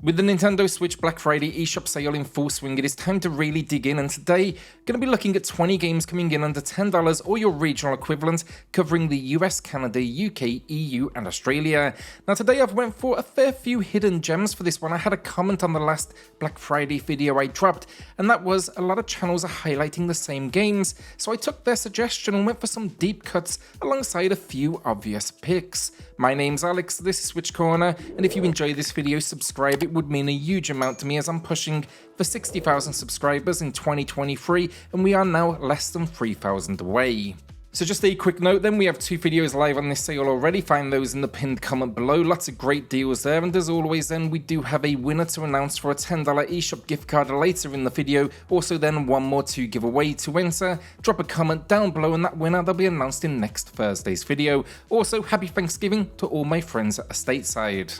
With the Nintendo Switch Black Friday eShop sale in full swing, it is time to really dig in, and today, going to be looking at 20 games coming in under $10 or your regional equivalent, covering the US, Canada, UK, EU and Australia. Now today I've went for a fair few hidden gems for this one. I had a comment on the last Black Friday video I dropped, and that was a lot of channels are highlighting the same games, so I took their suggestion and went for some deep cuts alongside a few obvious picks. My name's Alex, this is SwitchCorner, and if you enjoy this video, subscribe. It would mean a huge amount to me as I'm pushing for 60,000 subscribers in 2023, and we are now less than 3,000 away. So just a quick note then, we have 2 videos live on this sale already, find those in the pinned comment below, lots of great deals there, and as always then, we do have a winner to announce for a $10 eShop gift card later in the video, also then one more to give away. To enter, drop a comment down below and that winner, they'll be announced in next Thursday's video. Also, happy Thanksgiving to all my friends stateside.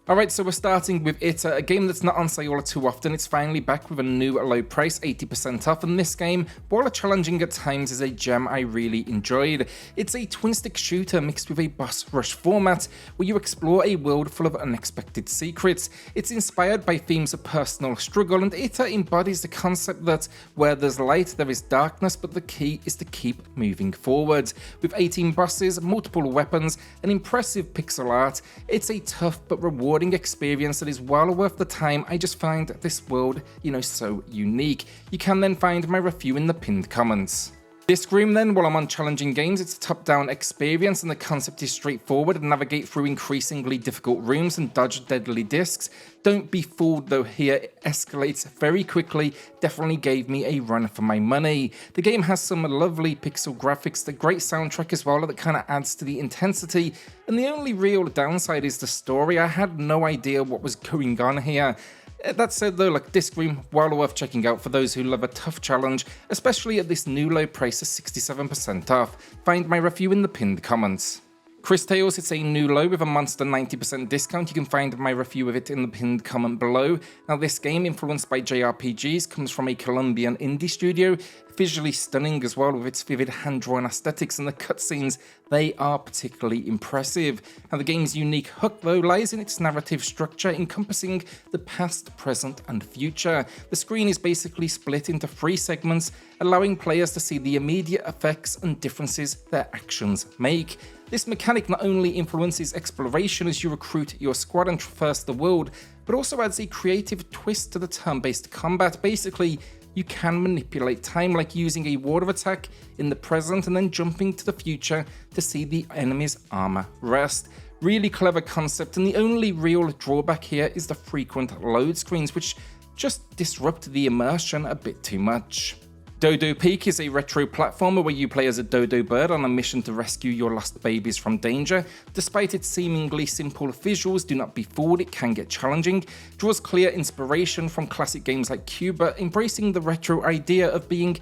Alright, so we're starting with ITTA, a game that's not on sale too often. It's finally back with a new low price, 80% off, and this game, while challenging at times, is a gem I really enjoyed. It's a twin-stick shooter mixed with a boss rush format, where you explore a world full of unexpected secrets. It's inspired by themes of personal struggle, and ITTA embodies the concept that where there's light, there is darkness, but the key is to keep moving forward. With 18 bosses, multiple weapons, and impressive pixel art, it's a tough but rewarding experience that is well worth the time. I just find this world, so unique. You can then find my review in the pinned comments. Disc Room then, while I'm on challenging games, it's a top-down experience and the concept is straightforward. Navigate through increasingly difficult rooms and dodge deadly discs. Don't be fooled though, here it escalates very quickly, definitely gave me a run for my money. The game has some lovely pixel graphics, the great soundtrack as well that kind of adds to the intensity, and the only real downside is the story. I had no idea what was going on here. That said though, Disc Room, well worth checking out for those who love a tough challenge, especially at this new low price of 67% off. Find my review in the pinned comments. Cris Tales, it's a new low with a monster 90% discount. You can find my review of it in the pinned comment below. Now this game, influenced by JRPGs, comes from a Colombian indie studio. Visually stunning as well with its vivid hand-drawn aesthetics, and the cutscenes, they are particularly impressive. Now the game's unique hook though lies in its narrative structure encompassing the past, present and future. The screen is basically split into 3 segments, allowing players to see the immediate effects and differences their actions make. This mechanic not only influences exploration as you recruit your squad and traverse the world, but also adds a creative twist to the turn-based combat. Basically, you can manipulate time, like using a water attack in the present and then jumping to the future to see the enemy's armor rest. Really clever concept, and the only real drawback here is the frequent load screens, which just disrupt the immersion a bit too much. Dodo Peak is a retro platformer where you play as a dodo bird on a mission to rescue your lost babies from danger. Despite its seemingly simple visuals, do not be fooled, it can get challenging. Draws clear inspiration from classic games like Cuba, embracing the retro idea of being,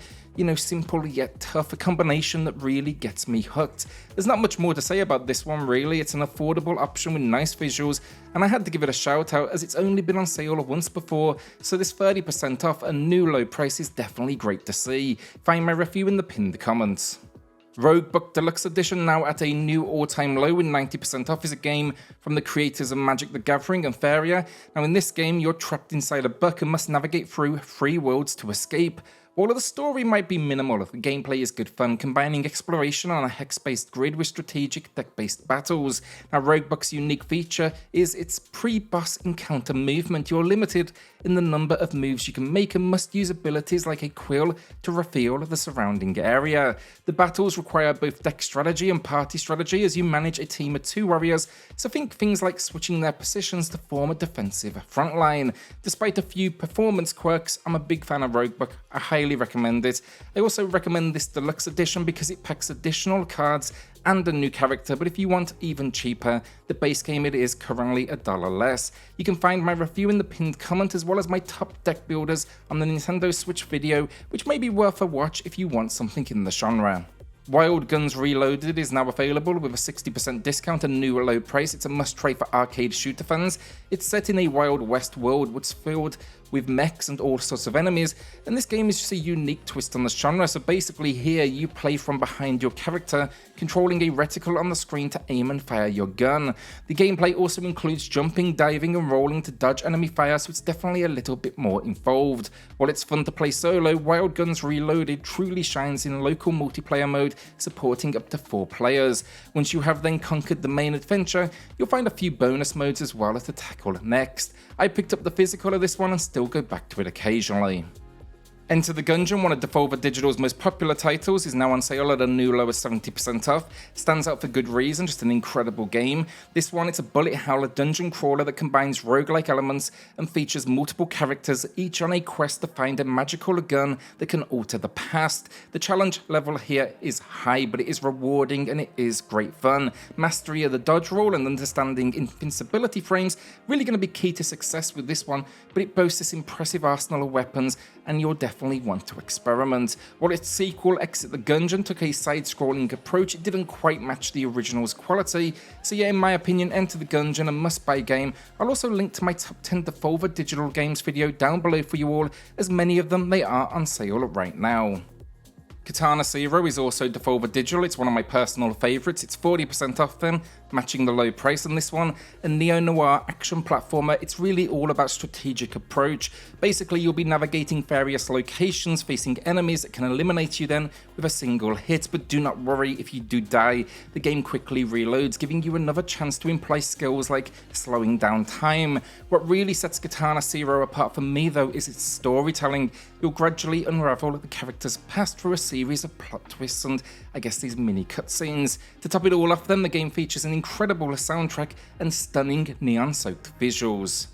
simple yet tough, a combination that really gets me hooked. There's not much more to say about this one really. It's an affordable option with nice visuals, and I had to give it a shout out as it's only been on sale once before, so this 30% off a new low price is definitely great to see. Find my review in the pinned comments. Roguebook Deluxe Edition, now at a new all-time low with 90% off, is a game from the creators of Magic the Gathering and Faria. Now in this game, you're trapped inside a book and must navigate through 3 worlds to escape. While the story might be minimal, the gameplay is good fun, combining exploration on a hex-based grid with strategic deck-based battles. Now Roguebook's unique feature is its pre-boss encounter movement. You're limited in the number of moves you can make and must use abilities like a quill to reveal the surrounding area. The battles require both deck strategy and party strategy as you manage a team of 2 warriors, so think things like switching their positions to form a defensive front line. Despite a few performance quirks, I'm a big fan of Roguebook. I highly recommend it. I also recommend this deluxe edition because it packs additional cards and a new character, but if you want even cheaper, the base game it is currently $1 less. You can find my review in the pinned comment as well as my top deck builders on the Nintendo Switch video, which may be worth a watch if you want something in the genre. Wild Guns Reloaded is now available with a 60% discount and new low price. It's a must-try for arcade shooter fans. It's set in a Wild West world which is filled with mechs and all sorts of enemies, and this game is just a unique twist on the genre. So basically here you play from behind your character, controlling a reticle on the screen to aim and fire your gun. The gameplay also includes jumping, diving and rolling to dodge enemy fire, so it's definitely a little bit more involved. While it's fun to play solo, Wild Guns Reloaded truly shines in local multiplayer mode, supporting up to 4 players. Once you have then conquered the main adventure, you'll find a few bonus modes as well to tackle next. I picked up the physical of this one and still go back to it occasionally. Enter the Gungeon, one of Devolver Digital's most popular titles, is now on sale at a new low of 70% off. Stands out for good reason, just an incredible game. This one, it's a bullet howler dungeon crawler that combines roguelike elements and features multiple characters, each on a quest to find a magical gun that can alter the past. The challenge level here is high, but it is rewarding and it is great fun. Mastery of the dodge roll and understanding invincibility frames really going to be key to success with this one, but it boasts this impressive arsenal of weapons and you'll definitely want to experiment. While its sequel, Exit the Gungeon, took a side-scrolling approach, it didn't quite match the original's quality. So yeah, in my opinion, Enter the Gungeon, a must-buy game. I'll also link to my top 10 Devolver Digital games video down below for you all, as many of them they are on sale right now. Katana Zero is also Devolver Digital. It's one of my personal favourites. It's 40% off then, matching the low price on this one. A neo-noir action platformer. It's really all about strategic approach. Basically, you'll be navigating various locations, facing enemies that can eliminate you then with a single hit. But do not worry if you do die. The game quickly reloads, giving you another chance to employ skills like slowing down time. What really sets Katana Zero apart for me though is its storytelling. You'll gradually unravel the character's past through a series of plot twists and I guess these mini cutscenes. To top it all off then, the game features an incredible soundtrack and stunning neon-soaked visuals.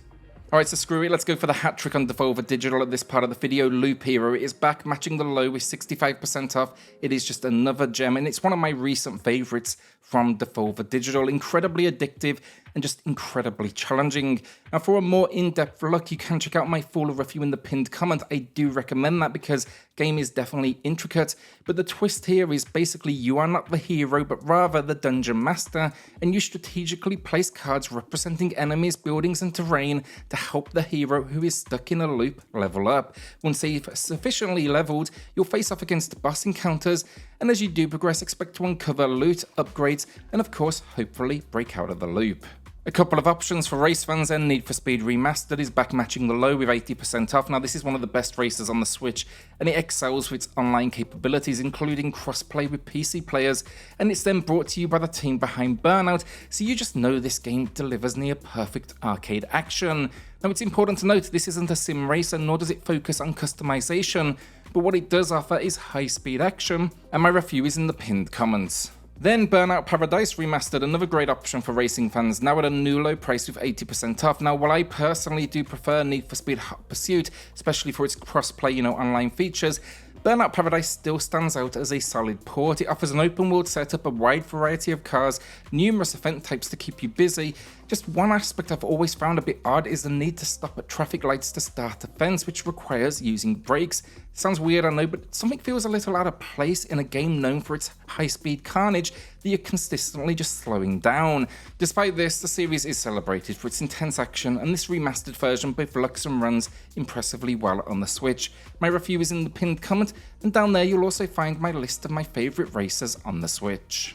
Alright, so screw it, let's go for the hat trick on Devolver Digital at this part of the video. Loop Hero is back, matching the low with 65% off. It is just another gem, and it's one of my recent favourites from Devolver Digital. Incredibly addictive and just incredibly challenging. Now, for a more in-depth look, you can check out my full review in the pinned comment. I do recommend that because the game is definitely intricate, but the twist here is basically you are not the hero, but rather the dungeon master, and you strategically place cards representing enemies, buildings, and terrain to help the hero who is stuck in a loop level up. Once they've sufficiently leveled, you'll face off against boss encounters, and as you do progress, expect to uncover loot, upgrades, and of course, hopefully break out of the loop. A couple of options for race fans and Need for Speed Remastered is back matching the low with 80% off. Now this is one of the best races on the Switch and it excels with its online capabilities including crossplay with PC players, and it's then brought to you by the team behind Burnout, so you just know this game delivers near perfect arcade action. Now it's important to note this isn't a sim racer nor does it focus on customization, but what it does offer is high speed action, and my review is in the pinned comments. Then Burnout Paradise Remastered, another great option for racing fans, now at a new low price with 80% off. Now, while I personally do prefer Need for Speed Hot Pursuit, especially for its cross-play, online features, Burnout Paradise still stands out as a solid port. It offers an open world setup, a wide variety of cars, numerous event types to keep you busy. Just one aspect I've always found a bit odd is the need to stop at traffic lights to start events, which requires using brakes. Sounds weird, I know, but something feels a little out of place in a game known for its high-speed carnage that you're consistently just slowing down. Despite this, the series is celebrated for its intense action, and this remastered version both looks and runs impressively well on the Switch. My review is in the pinned comment, and down there you'll also find my list of my favourite racers on the Switch.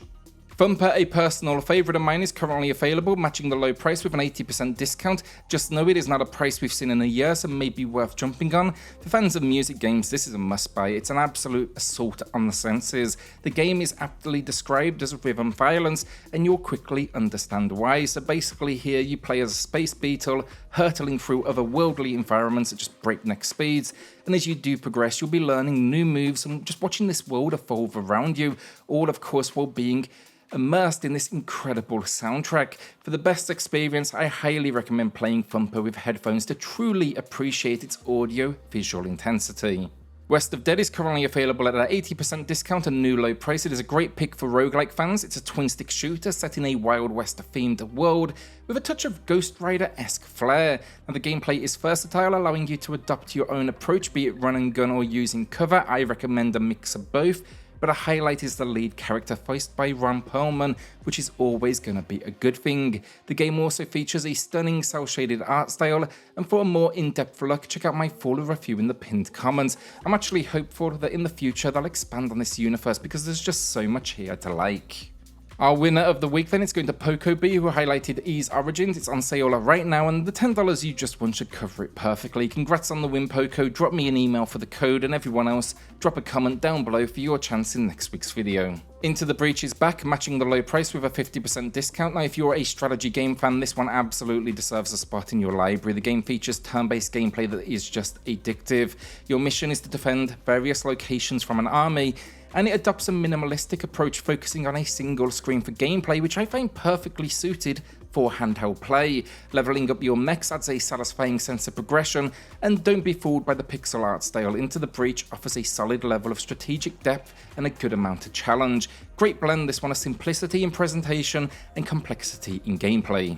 Thumper, a personal favourite of mine, is currently available, matching the low price with an 80% discount. Just know it is not a price we've seen in a year, so may be worth jumping on. For fans of music games, this is a must-buy. It's an absolute assault on the senses. The game is aptly described as rhythm violence, and you'll quickly understand why. So basically here you play as a space beetle, hurtling through otherworldly environments at just breakneck speeds, and as you do progress, you'll be learning new moves and just watching this world evolve around you, all of course while being immersed in this incredible soundtrack. For the best experience, I highly recommend playing Thumper with headphones to truly appreciate its audio-visual intensity. West of Dead is currently available at an 80% discount and new low price. It is a great pick for roguelike fans. It's a twin-stick shooter set in a Wild West-themed world with a touch of Ghost Rider-esque flair. Now, the gameplay is versatile, allowing you to adopt your own approach, be it run and gun or using cover. I recommend a mix of both. but a highlight is the lead character voiced by Ron Perlman, which is always going to be a good thing. The game also features a stunning cel-shaded art style, and for a more in-depth look, check out my full review in the pinned comments. I'm actually hopeful that in the future they'll expand on this universe because there's just so much here to like. Our winner of the week then is going to PocoB, who highlighted Ys Origins. It's on sale right now, and the $10 you just won should cover it perfectly. Congrats on the win, Poco. Drop me an email for the code, and everyone else, drop a comment down below for your chance in next week's video. Into the Breach is back, matching the low price with a 50% discount. Now, if you're a strategy game fan, this one absolutely deserves a spot in your library. The game features turn-based gameplay that is just addictive. Your mission is to defend various locations from an army, and it adopts a minimalistic approach focusing on a single screen for gameplay, which I find perfectly suited for handheld play. Leveling up your mechs adds a satisfying sense of progression, and don't be fooled by the pixel art style. Into the Breach offers a solid level of strategic depth and a good amount of challenge. Great blend this one of simplicity in presentation and complexity in gameplay.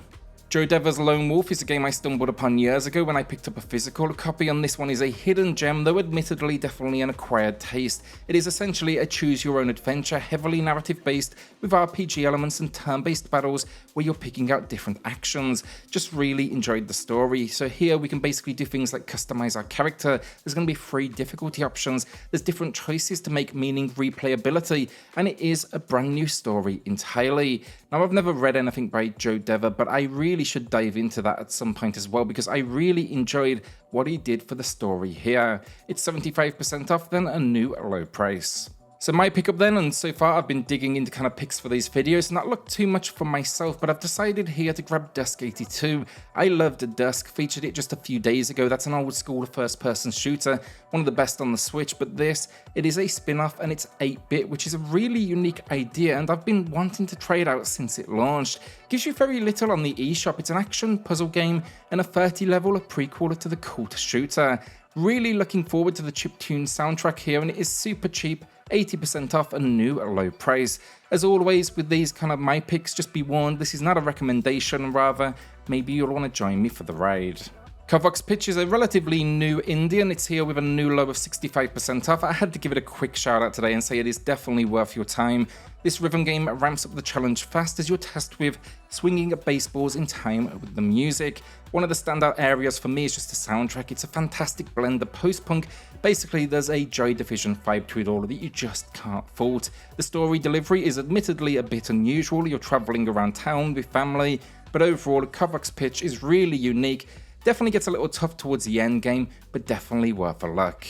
Joe Dever's Lone Wolf is a game I stumbled upon years ago when I picked up a physical copy, and this one is a hidden gem, though admittedly definitely an acquired taste. It is essentially a choose-your-own adventure, heavily narrative-based, with RPG elements and turn-based battles where you're picking out different actions. Just really enjoyed the story. So here we can basically do things like customize our character, there's going to be 3 difficulty options, there's different choices to make meaning replayability, and it is a brand new story entirely. Now, I've never read anything by Joe Dever, but I really should dive into that at some point as well, because I really enjoyed what he did for the story here. It's 75% off then, a new low price. So my pickup then, and so far I've been digging into kind of picks for these videos, not looked too much for myself, but I've decided here to grab Dusk 82. I loved Dusk, featured it just a few days ago. That's an old school first person shooter, one of the best on the Switch, but this, it is a spin-off and it's 8-bit, which is a really unique idea, and I've been wanting to try it out since it launched. Gives you very little on the eShop. It's an action puzzle game and a 30 level prequel to the cult shooter. Really looking forward to the chiptune soundtrack here, and it is super cheap, 80% off, a new low price. As always with these kind of my picks, just be warned, this is not a recommendation, rather maybe you'll want to join me for the ride. Kovox Pitch is a relatively new indie, and it's here with a new low of 65% off. I had to give it a quick shout out today and say it is definitely worth your time. This rhythm game ramps up the challenge fast as you're tasked with swinging at baseballs in time with the music. One of the standout areas for me is just the soundtrack. It's a fantastic blend of post-punk. Basically, there's a Joy Division vibe to it all that you just can't fault. The story delivery is admittedly a bit unusual. You're traveling around town with family, but overall, Kovox Pitch is really unique. Definitely gets a little tough towards the end game, but definitely worth a look.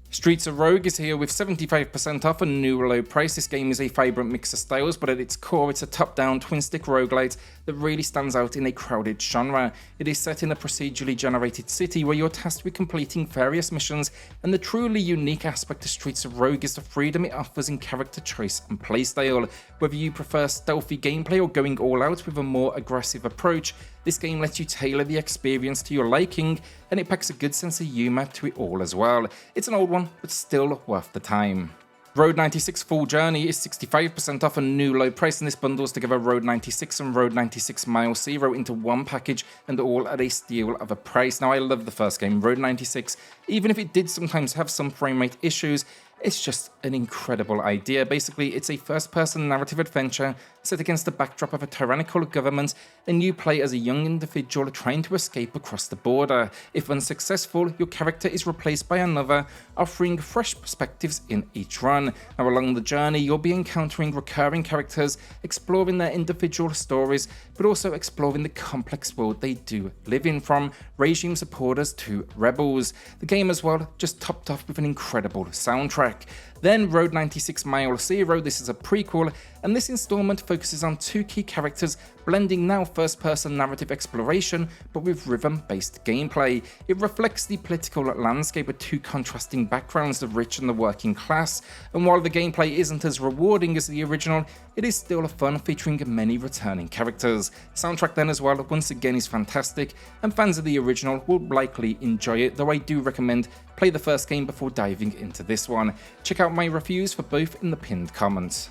Streets of Rogue is here with 75% off, a new low price. This game is a vibrant mix of styles, but at its core it's a top-down twin-stick roguelite that really stands out in a crowded genre. It is set in a procedurally generated city where you're tasked with completing various missions, and the truly unique aspect of Streets of Rogue is the freedom it offers in character choice and playstyle. Whether you prefer stealthy gameplay or going all out with a more aggressive approach, this game lets you tailor the experience to your liking, and it packs a good sense of humour to it all as well. It's an old one, but still worth the time. Road 96 Full Journey is 65% off, a new low price, and this bundles together Road 96 and Road 96 Mile Zero into one package, and all at a steal of a price. Now, I love the first game, Road 96, even if it did sometimes have some frame rate issues. It's just an incredible idea. Basically, it's a first-person narrative adventure set against the backdrop of a tyrannical government, and you play as a young individual trying to escape across the border. If unsuccessful, your character is replaced by another, offering fresh perspectives in each run. Now, along the journey, you'll be encountering recurring characters, exploring their individual stories, but also exploring the complex world they do live in, from regime supporters to rebels. The game as well just topped off with an incredible soundtrack. Then Road 96 Mile Zero, this is a prequel, and this installment focuses on 2 key characters, blending now first-person narrative exploration, but with rhythm-based gameplay. It reflects the political landscape with 2 contrasting backgrounds, the rich and the working class, and while the gameplay isn't as rewarding as the original, it is still fun, featuring many returning characters. Soundtrack then as well, once again, is fantastic, and fans of the original will likely enjoy it, though I do recommend play the first game before diving into this one. Check out my reviews for both in the pinned comments.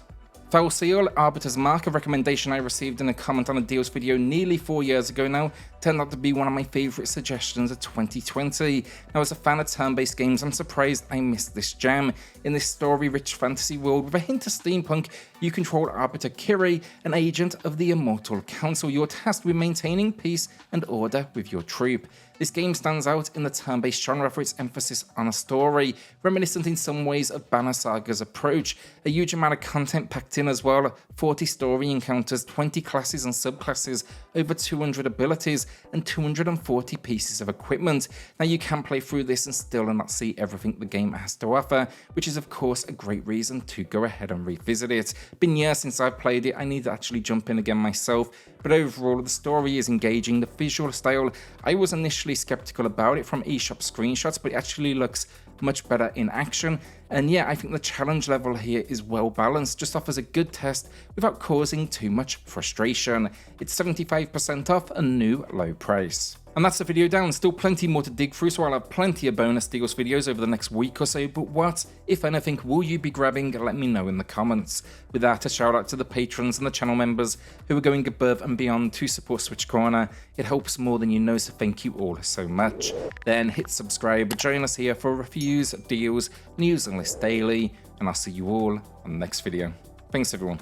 Foul Seal, Arbiter's Mark, a recommendation I received in a comment on a deals video nearly 4 years ago now, turned out to be one of my favourite suggestions of 2020. Now, as a fan of turn-based games, I'm surprised I missed this gem. In this story-rich fantasy world with a hint of steampunk, you control Arbiter Kiri, an agent of the Immortal Council. You're tasked with maintaining peace and order with your troop. This game stands out in the turn-based genre for its emphasis on a story, reminiscent in some ways of Banner Saga's approach. A huge amount of content packed in as well, 40 story encounters, 20 classes and subclasses, over 200 abilities, and 240 pieces of equipment. Now, you can play through this and still not see everything the game has to offer, which is of course a great reason to go ahead and revisit it. Been years since I've played it, I need to actually jump in again myself, but overall the story is engaging. The visual style, I was initially skeptical about it from eShop screenshots, but it actually looks much better in action. And yeah, I think the challenge level here is well balanced, just offers a good test without causing too much frustration. It's 75% off a new low price. And that's the video down. Still plenty more to dig through, so I'll have plenty of bonus deals videos over the next week or so, but what, if anything, will you be grabbing? Let me know in the comments. With that, a shout out to the patrons and the channel members who are going above and beyond to support SwitchCorner. It helps more than you know, so thank you all so much. Then hit subscribe, join us here for reviews, deals, news and lists daily, and I'll see you all on the next video. Thanks everyone.